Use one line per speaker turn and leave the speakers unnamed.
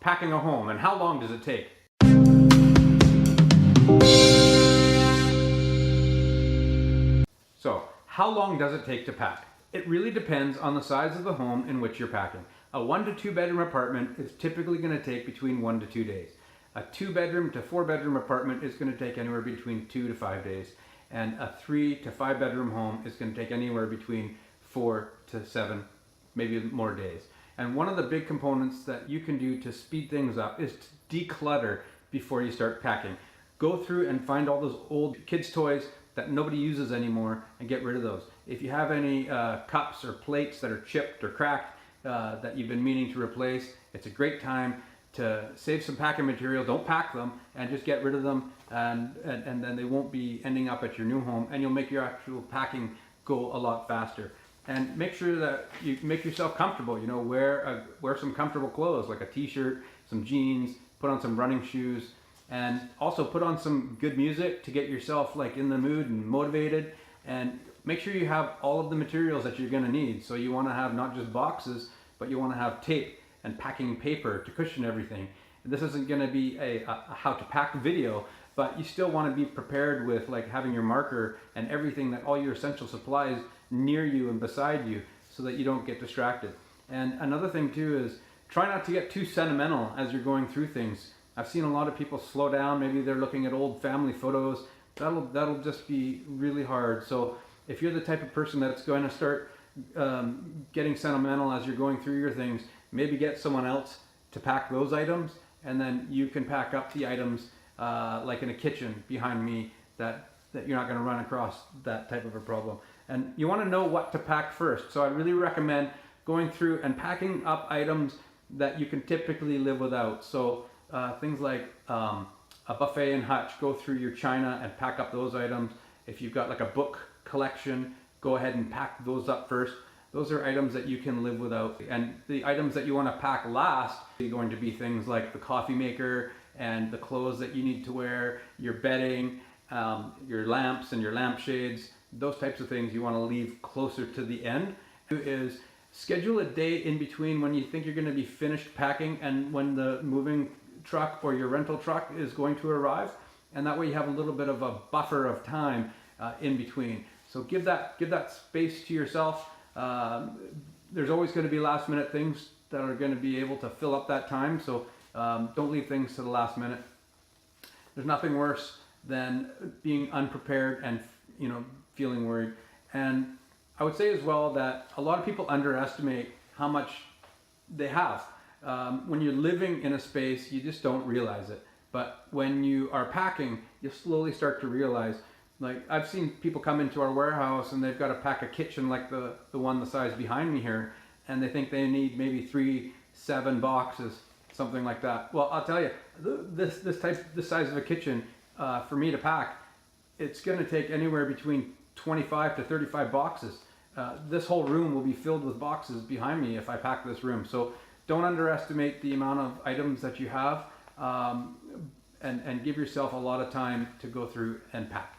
packing a home, and how long does it take? So, how long does it take to pack? It really depends on the size of the home in which you're packing. A 1 to 2 bedroom apartment is typically going to take between 1 to 2 days. A 2 bedroom to 4 bedroom apartment is going to take anywhere between 2 to 5 days. And a 3 to 5 bedroom home is going to take anywhere between 4 to 7, maybe more days. And one of the big components that you can do to speed things up is to declutter before you start packing. Go through and find all those old kids' toys that nobody uses anymore and get rid of those. If you have any cups or plates that are chipped or cracked that you've been meaning to replace, it's a great time to save some packing material. Don't pack them and just get rid of them, and then they won't be ending up at your new home, and you'll make your actual packing go a lot faster. And make sure that you make yourself comfortable. You know, wear some comfortable clothes like a t-shirt, some jeans, put on some running shoes, and also put on some good music to get yourself like in the mood and motivated. And make sure you have all of the materials that you're going to need. So you want to have not just boxes, but you want to have tape and packing paper to cushion everything. This isn't going to be a how to pack video, but you still want to be prepared with like having your marker and everything, that all your essential supplies near you and beside you, so that you don't get distracted. And another thing too is try not to get too sentimental as you're going through things. I've seen a lot of people slow down. Maybe they're looking at old family photos. That'll just be really hard. So if you're the type of person that's going to start getting sentimental as you're going through your things, maybe get someone else to pack those items, and then you can pack up the items like in a kitchen behind me, that you're not going to run across that type of a problem. And you want to know what to pack first. So I really recommend going through and packing up items that you can typically live without. So things like a buffet and hutch, go through your china and pack up those items. If you've got like a book collection, go ahead and pack those up first. Those are items that you can live without. And the items that you want to pack last are going to be things like the coffee maker and the clothes that you need to wear, your bedding, your lamps and your lampshades. Those types of things you want to leave closer to the end. Is schedule a day in between when you think you're going to be finished packing and when the moving truck or your rental truck is going to arrive, and that way you have a little bit of a buffer of time in between. So give that space to yourself. There's always going to be last minute things that are going to be able to fill up that time, so don't leave things to the last minute. There's nothing worse than being unprepared and feeling worried. And I would say as well that a lot of people underestimate how much they have. When you're living in a space, you just don't realize it. But when you are packing, you slowly start to realize. Like, I've seen people come into our warehouse and they've got to pack a kitchen like the one the size behind me here, and they think they need maybe 7 boxes, something like that. Well, I'll tell you, this size of a kitchen, for me to pack, it's going to take anywhere between 25 to 35 boxes. This whole room will be filled with boxes behind me if I pack this room. So don't underestimate the amount of items that you have, and give yourself a lot of time to go through and pack.